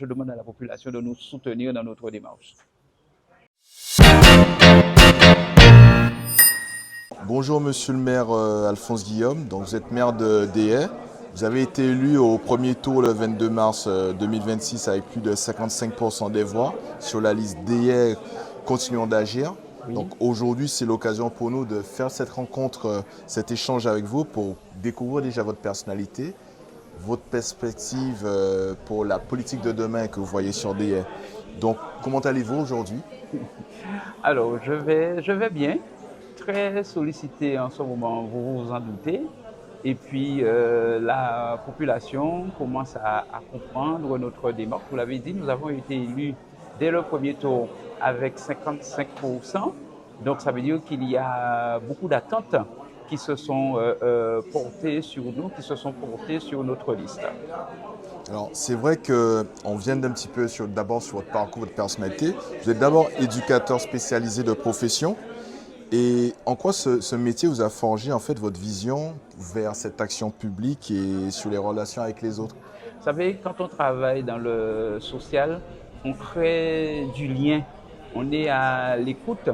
Je demande à la population de nous soutenir dans notre démarche. Bonjour Monsieur le maire Alphonse Guillaume, donc vous êtes maire de Déhay. Vous avez été élu au premier tour le 22 mars 2026 avec plus de 55% des voix sur la liste Déhay Continuons d'agir. Oui. Donc aujourd'hui c'est l'occasion pour nous de faire cette rencontre, cet échange avec vous pour découvrir déjà votre personnalité, votre perspective pour la politique de demain que vous voyez sur Déhay. Donc comment allez-vous aujourd'hui? Alors je vais bien. Très sollicité en ce moment, vous vous en doutez. Et puis la population commence à comprendre notre démarche. Vous l'avez dit, nous avons été élus dès le premier tour avec 55%. Donc ça veut dire qu'il y a beaucoup d'attentes qui se sont portées sur nous, qui se sont portées sur notre liste. Alors, c'est vrai qu'on vient d'un petit peu d'abord sur votre parcours, votre personnalité. Vous êtes d'abord éducateur spécialisé de profession. Et en quoi ce métier vous a forgé en fait votre vision vers cette action publique et sur les relations avec les autres? Vous savez, quand on travaille dans le social, on crée du lien. On est à l'écoute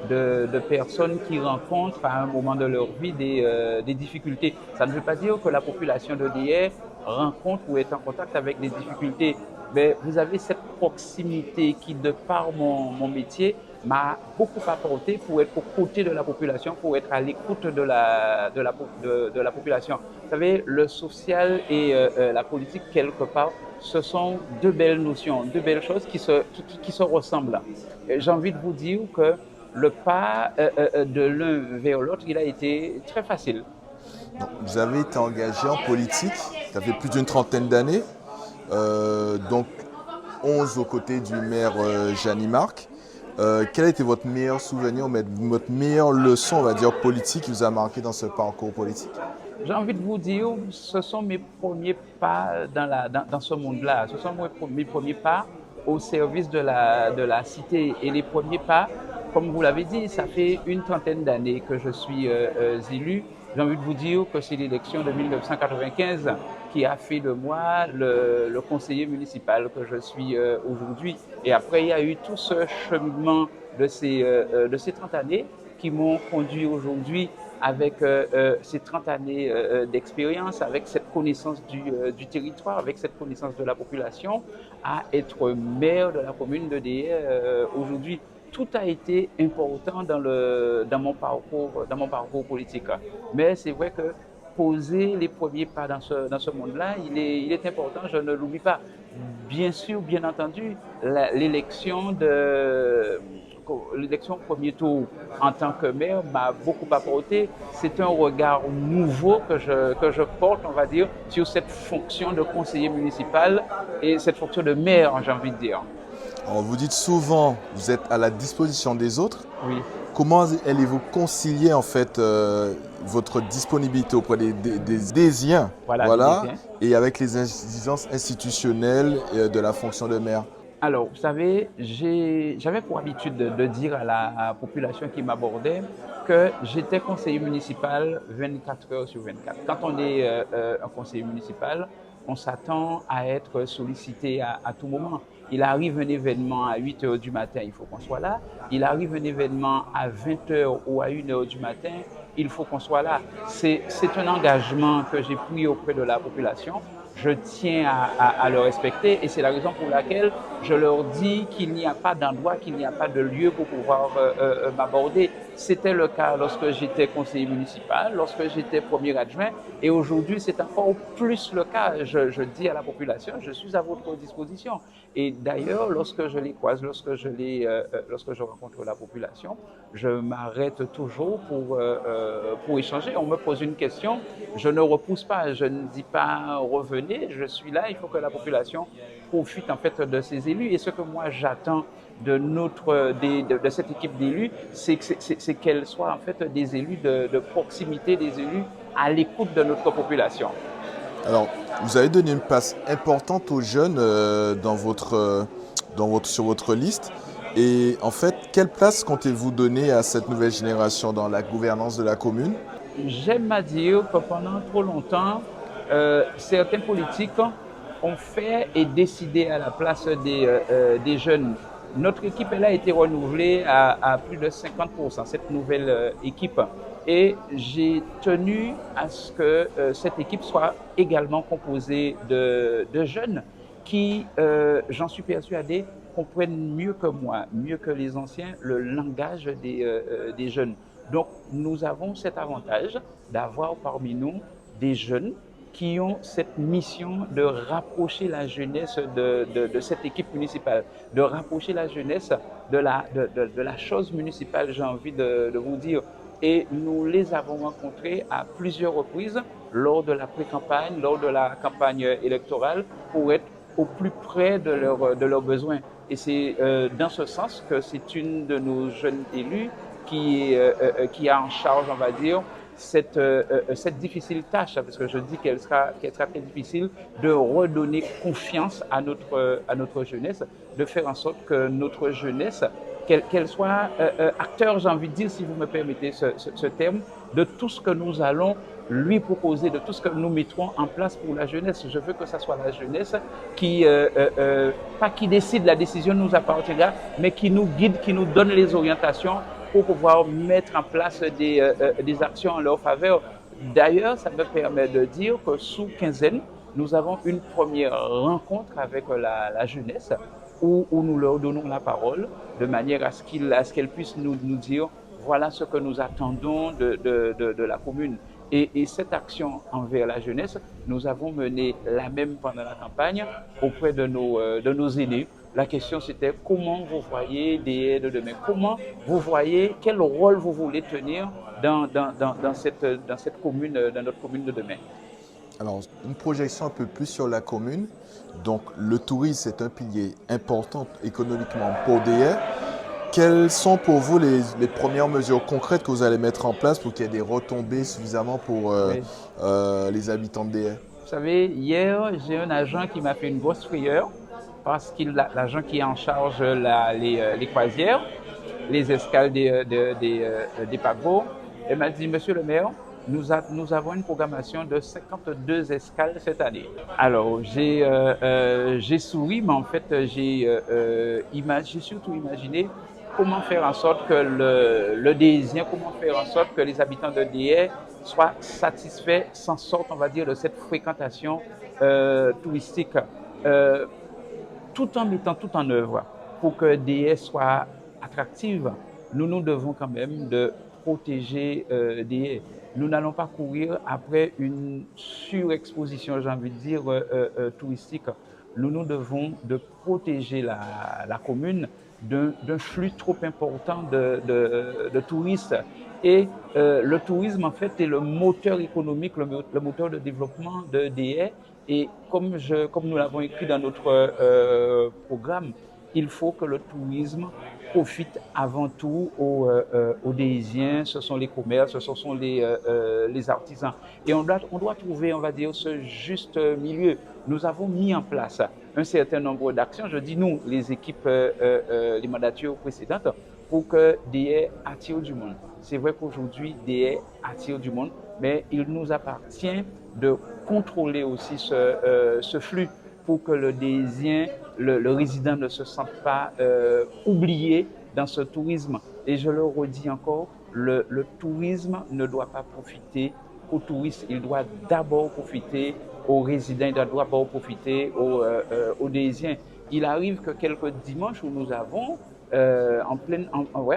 de personnes qui rencontrent à un moment de leur vie des difficultés. Ça ne veut pas dire que la population de Déhay rencontre ou est en contact avec des difficultés. Mais vous avez cette proximité qui, de par mon métier, m'a beaucoup apporté pour être aux côtés de la population, pour être à l'écoute de la population. Vous savez, le social et la politique, quelque part, ce sont deux belles notions, deux belles choses qui se ressemblent. J'ai envie de vous dire que le pas de l'un vers l'autre, il a été très facile. Donc, vous avez été engagé en politique, ça fait plus d'une trentaine d'années, donc 11 aux côtés du maire Jeannie Marc. Quel a été votre meilleur souvenir, votre meilleure leçon, on va dire, politique qui vous a marqué dans ce parcours politique? J'ai envie de vous dire, ce sont mes premiers pas dans ce monde-là. Ce sont mes premiers pas au service de la cité. Et les premiers pas, comme vous l'avez dit, ça fait une trentaine d'années que je suis élu. J'ai envie de vous dire que c'est l'élection de 1995 qui a fait de moi le conseiller municipal que je suis aujourd'hui. Et après, il y a eu tout ce cheminement de ces 30 années qui m'ont conduit aujourd'hui avec ces 30 années d'expérience, avec cette connaissance du territoire, avec cette connaissance de la population, à être maire de la commune de Déhay aujourd'hui. Tout a été important dans mon parcours politique. Mais c'est vrai que poser les premiers pas dans ce monde-là, il est important, je ne l'oublie pas. Bien sûr, bien entendu, l'élection premier tour en tant que maire m'a beaucoup apporté. C'est un regard nouveau que je porte, on va dire, sur cette fonction de conseiller municipal et cette fonction de maire, j'ai envie de dire. Alors, vous dites souvent, vous êtes à la disposition des autres. Oui. Comment allez-vous concilier en fait votre disponibilité auprès des Désiens, voilà, et avec les exigences institutionnelles de la fonction de maire? Alors, vous savez, j'avais pour habitude de dire à la population qui m'abordait que j'étais conseiller municipal 24 heures sur 24. Quand on est un conseiller municipal, on s'attend à être sollicité à tout moment. Il arrive un événement à 8 heures du matin, il faut qu'on soit là. Il arrive un événement à 20 heures ou à 1 heure du matin, il faut qu'on soit là. C'est un engagement que j'ai pris auprès de la population. Je tiens à le respecter et c'est la raison pour laquelle je leur dis qu'il n'y a pas d'endroit, qu'il n'y a pas de lieu pour pouvoir m'aborder. C'était le cas lorsque j'étais conseiller municipal, lorsque j'étais premier adjoint et aujourd'hui c'est encore plus le cas. Je dis à la population, je suis à votre disposition. Et d'ailleurs, lorsque je les croise, lorsque je rencontre la population, je m'arrête toujours pour échanger. On me pose une question, je ne repousse pas, je ne dis pas revenez, je suis là, il faut que la population profite en fait de ces élus. Et ce que moi j'attends de cette équipe d'élus, c'est qu'elle soit en fait des élus de proximité, des élus à l'écoute de notre population. Alors, vous avez donné une place importante aux jeunes sur votre liste. Et en fait, quelle place comptez-vous donner à cette nouvelle génération dans la gouvernance de la commune? J'aime à dire que pendant trop longtemps, certains politiques on fait et décider à la place des jeunes. Notre équipe, elle a été renouvelée à plus de 50%, cette nouvelle équipe. Et j'ai tenu à ce que cette équipe soit également composée de jeunes qui, j'en suis persuadé, comprennent mieux que moi, mieux que les anciens, le langage des jeunes. Donc, nous avons cet avantage d'avoir parmi nous des jeunes qui ont cette mission de rapprocher la jeunesse de cette équipe municipale, de rapprocher la jeunesse de la chose municipale, j'ai envie de vous dire. Et nous les avons rencontrés à plusieurs reprises lors de la pré-campagne, lors de la campagne électorale, pour être au plus près de leurs besoins. Et c'est dans ce sens que c'est une de nos jeunes élus qui a en charge, on va dire, cette difficile tâche, parce que je dis qu'elle sera très difficile, de redonner confiance à notre jeunesse, de faire en sorte que notre jeunesse, qu'elle soit acteur, j'ai envie de dire, si vous me permettez ce terme, de tout ce que nous allons lui proposer, de tout ce que nous mettrons en place pour la jeunesse. Je veux que ce soit la jeunesse qui, pas qui décide, la décision nous appartiendra, mais qui nous guide, qui nous donne les orientations pour pouvoir mettre en place des actions en leur faveur. D'ailleurs, ça me permet de dire que sous quinzaine, nous avons une première rencontre avec la jeunesse où nous leur donnons la parole de manière à ce qu'elle puisse nous dire voilà ce que nous attendons de la commune. Et cette action envers la jeunesse, nous avons mené la même pendant la campagne auprès de nos aînés. La question c'était comment vous voyez DEA de demain, comment vous voyez, quel rôle vous voulez tenir dans cette commune, dans notre commune de demain. Alors, une projection un peu plus sur la commune. Donc, le tourisme est un pilier important économiquement pour DEA. Quelles sont pour vous les premières mesures concrètes que vous allez mettre en place pour qu'il y ait des retombées suffisamment pour les habitants de DEA? Vous savez, hier, j'ai un agent qui m'a fait une grosse frayeur parce qu'il l'agent qui est en charge les croisières, les escales des paquebots, il m'a dit, monsieur le maire, nous avons une programmation de 52 escales cette année. Alors, j'ai souri, mais en fait, j'ai surtout imaginé comment faire en sorte que le Déésien, comment faire en sorte que les habitants de DEA soient satisfaits, s'en sortent, on va dire, de cette fréquentation touristique, tout en mettant tout en œuvre pour que DEA soit attractive. Nous devons quand même de protéger DEA. Nous n'allons pas courir après une surexposition, j'ai envie de dire, touristique. Nous devons de protéger la commune d'un flux trop important de touristes. Et le tourisme, en fait, est le moteur économique, le moteur de développement de DEA. Et comme nous l'avons écrit dans notre programme, il faut que le tourisme profite avant tout aux Déisiens, ce sont les commerces, ce sont les artisans. Et on doit trouver, on va dire, ce juste milieu. Nous avons mis en place un certain nombre d'actions, je dis nous, les équipes, les mandatures précédentes, pour que DEA attire du monde. C'est vrai qu'aujourd'hui, DEA attire du monde, mais il nous appartient de contrôler aussi ce flux pour que le Déésien, le résident ne se sente pas oublié dans ce tourisme. Et je le redis encore, le tourisme ne doit pas profiter aux touristes, il doit d'abord profiter aux résidents, il doit d'abord profiter aux Déésiens. Il arrive que quelques dimanches où nous avons, en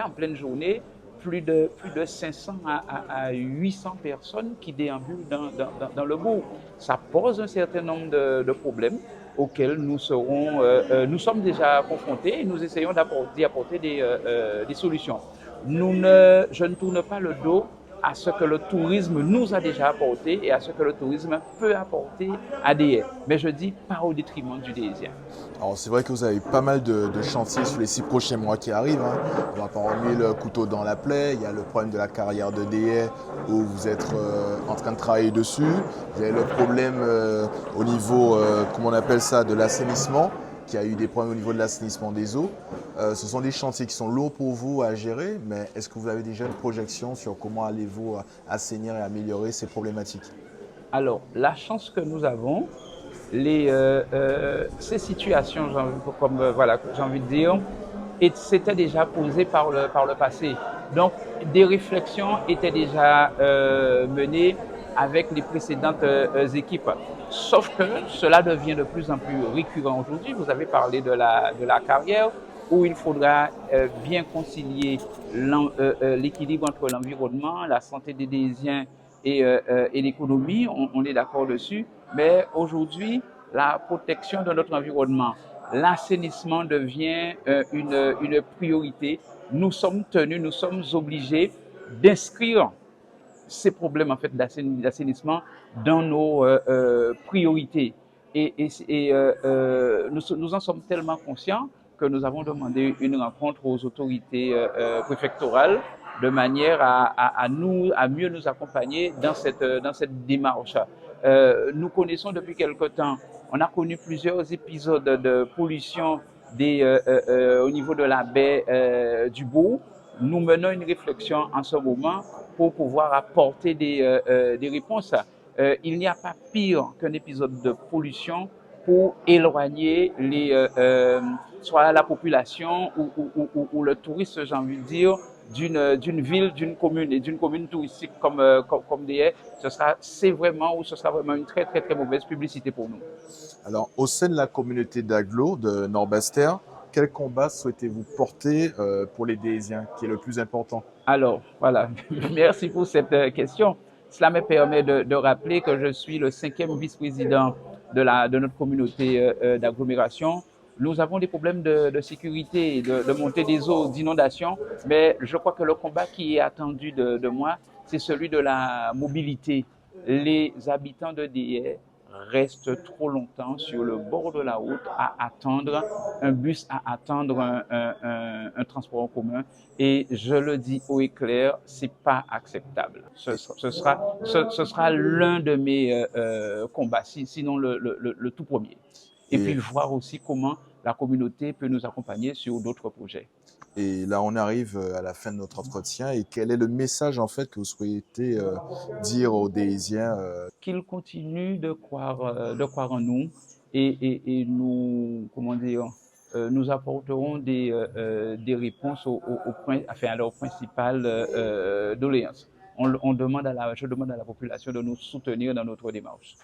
pleine journée, plus de 500 à 800 personnes qui déambulent dans le bourg. Ça pose un certain nombre de problèmes auxquels nous sommes déjà confrontés et nous essayons d'y apporter des solutions. Je ne tourne pas le dos à ce que le tourisme nous a déjà apporté et à ce que le tourisme peut apporter à DEA. Mais je dis pas au détriment du Déésien. Alors c'est vrai que vous avez pas mal de chantiers sur les 6 prochains mois qui arrivent. Hein. On va pas remuer le couteau dans la plaie. Il y a le problème de la carrière de DEA où vous êtes en train de travailler dessus. Vous avez le problème au niveau, comment on appelle ça, de l'assainissement, qui a eu des problèmes au niveau de l'assainissement des eaux. Ce sont des chantiers qui sont lourds pour vous à gérer, mais est-ce que vous avez déjà une projection sur comment allez-vous assainir et améliorer ces problématiques? Alors, la chance que nous avons, ces situations, j'ai envie de dire, s'étaient déjà posées par le passé. Donc, des réflexions étaient déjà menées avec les précédentes équipes. Sauf que cela devient de plus en plus récurrent aujourd'hui. Vous avez parlé de la carrière, où il faudra bien concilier l'équilibre entre l'environnement, la santé des Désiens et l'économie. On est d'accord dessus. Mais aujourd'hui, la protection de notre environnement, l'assainissement devient une priorité. Nous sommes tenus, nous sommes obligés d'inscrire ces problèmes en fait d'assainissement dans nos priorités. Nous en sommes tellement conscients que nous avons demandé une rencontre aux autorités préfectorales de manière à mieux nous accompagner dans cette démarche. Nous connaissons depuis quelque temps, on a connu plusieurs épisodes de pollution au niveau de la baie du Beau. Nous menons une réflexion en ce moment pour pouvoir apporter des réponses. Il n'y a pas pire qu'un épisode de pollution pour éloigner soit la population ou le touriste, j'ai envie de dire, d'une ville, d'une commune et d'une commune touristique comme des. Ce sera vraiment une très très très mauvaise publicité pour nous. Alors, au sein de la communauté d'Aglo de Nord-Bastère, quel combat souhaitez-vous porter pour les Désiens, qui est le plus important? Alors, voilà, merci pour cette question. Cela me permet de rappeler que je suis le 5e vice-président de notre communauté d'agglomération. Nous avons des problèmes de sécurité, de montée des eaux, d'inondation, mais je crois que le combat qui est attendu de moi, c'est celui de la mobilité. Les habitants de Déhay restent trop longtemps sur le bord de la route à attendre un bus, à attendre un transport en commun. Et je le dis haut et clair, c'est pas acceptable. Ce sera l'un de mes combats, sinon le tout premier. Et puis voir aussi comment la communauté peut nous accompagner sur d'autres projets. Et là, on arrive à la fin de notre entretien. Et quel est le message en fait que vous souhaitez dire aux Déisiens Qu'ils continuent de croire en nous et nous, comment dire, nous apporterons des réponses à leurs principales doléances. Je demande à la population de nous soutenir dans notre démarche.